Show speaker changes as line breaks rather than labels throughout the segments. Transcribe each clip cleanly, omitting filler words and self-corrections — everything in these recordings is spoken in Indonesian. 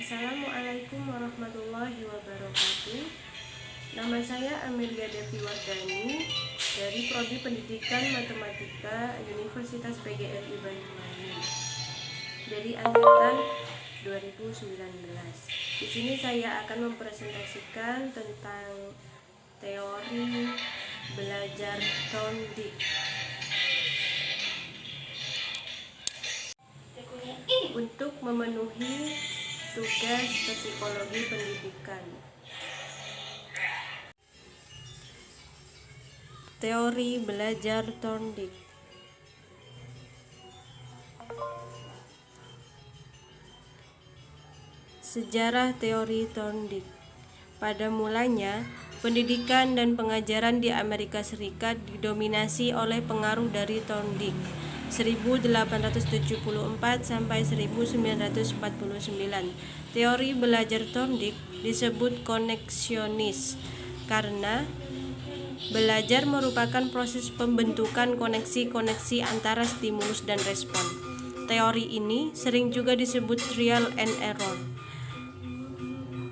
Assalamualaikum warahmatullahi wabarakatuh. Nama saya Amelia Devi Wardani dari Prodi Pendidikan Matematika Universitas PGRI Banyuwangi dari angkatan 2019. Di sini saya akan mempresentasikan tentang teori belajar Thorndike. Untuk memenuhi tugas psikologi pendidikan. Teori belajar Thorndike. Sejarah teori Thorndike. Pada mulanya, pendidikan dan pengajaran di Amerika Serikat didominasi oleh pengaruh dari Thorndike 1874 sampai 1949. Teori belajar Thorndike disebut koneksionis karena belajar merupakan proses pembentukan koneksi-koneksi antara stimulus dan respon. Teori ini sering juga disebut trial and error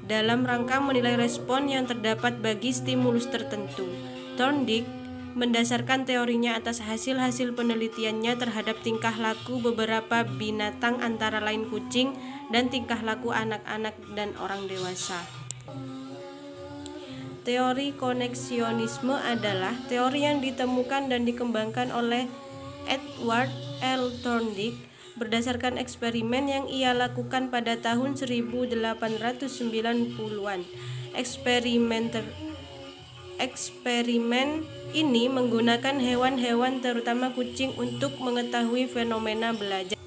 dalam rangka menilai respon yang terdapat bagi stimulus tertentu. Thorndike mendasarkan teorinya atas hasil-hasil penelitiannya terhadap tingkah laku beberapa binatang antara lain kucing dan tingkah laku anak-anak dan orang dewasa. Teori koneksionisme adalah teori yang ditemukan dan dikembangkan oleh Edward L. Thorndike berdasarkan eksperimen yang ia lakukan pada tahun 1890-an. Eksperimen ini menggunakan hewan-hewan terutama kucing untuk mengetahui fenomena belajar.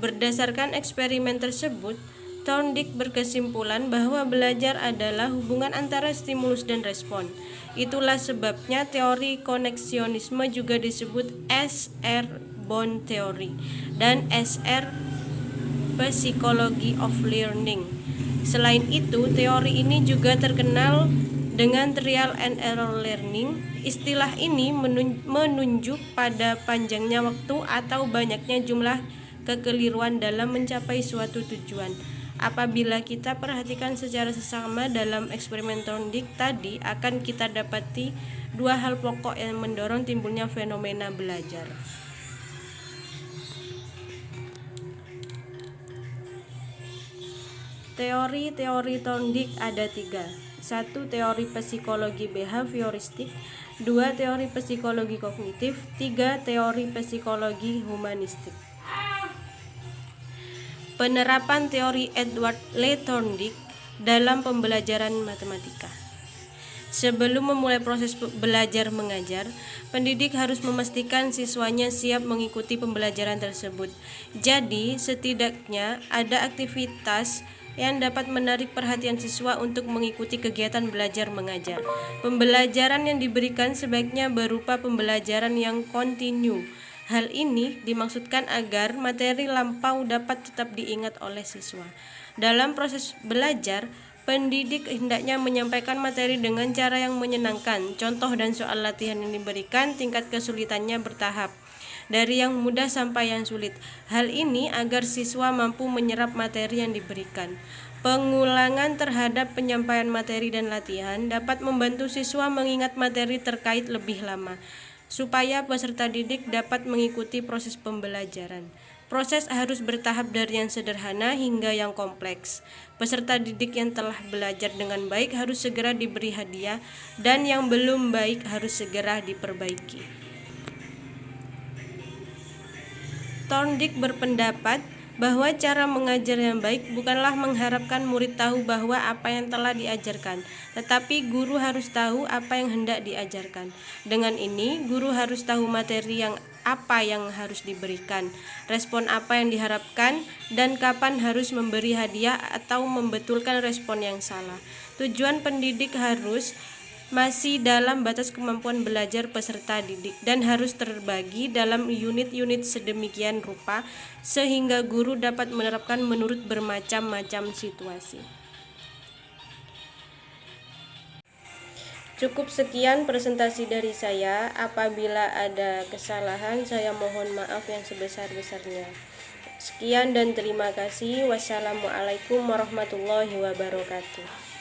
Berdasarkan eksperimen tersebut, Thorndike berkesimpulan bahwa belajar adalah hubungan antara stimulus dan respon. Itulah sebabnya teori koneksionisme juga disebut SR Bond Theory dan SR Psychology of Learning. Selain itu, teori ini juga terkenal dengan trial and error learning. Istilah ini menunjuk pada panjangnya waktu atau banyaknya jumlah kekeliruan dalam mencapai suatu tujuan. Apabila kita perhatikan secara seksama dalam eksperimen Thorndike tadi, akan kita dapati dua hal pokok yang mendorong timbulnya fenomena belajar. Teori-teori Thorndike ada tiga. 1. Teori psikologi behavioristik. 2. Teori psikologi kognitif. 3. Teori psikologi humanistik. Penerapan teori Edward L. Thorndike dalam pembelajaran matematika. Sebelum memulai proses belajar mengajar, pendidik harus memastikan siswanya siap mengikuti pembelajaran tersebut. Jadi, setidaknya ada aktivitas yang dapat menarik perhatian siswa untuk mengikuti kegiatan belajar mengajar. Pembelajaran yang diberikan sebaiknya berupa pembelajaran yang kontinu. Hal ini dimaksudkan agar materi lampau dapat tetap diingat oleh siswa. Dalam proses belajar, pendidik hendaknya menyampaikan materi dengan cara yang menyenangkan. Contoh dan soal latihan yang diberikan tingkat kesulitannya bertahap, dari yang mudah sampai yang sulit. Hal ini agar siswa mampu menyerap materi yang diberikan. Pengulangan terhadap penyampaian materi dan latihan dapat membantu siswa mengingat materi terkait lebih lama, supaya peserta didik dapat mengikuti proses pembelajaran. Proses harus bertahap dari yang sederhana hingga yang kompleks. Peserta didik yang telah belajar dengan baik harus segera diberi hadiah, dan yang belum baik harus segera diperbaiki. Thorndike berpendapat bahwa cara mengajar yang baik bukanlah mengharapkan murid tahu bahwa apa yang telah diajarkan, tetapi guru harus tahu apa yang hendak diajarkan. Dengan ini, guru harus tahu materi apa yang harus diberikan, respon apa yang diharapkan, dan kapan harus memberi hadiah atau membetulkan respon yang salah. Tujuan pendidik harus masih dalam batas kemampuan belajar peserta didik dan harus terbagi dalam unit-unit sedemikian rupa sehingga guru dapat menerapkan menurut bermacam-macam situasi. Cukup sekian presentasi dari saya. Apabila ada kesalahan, saya mohon maaf yang sebesar-besarnya. Sekian dan terima kasih. Wassalamualaikum warahmatullahi wabarakatuh.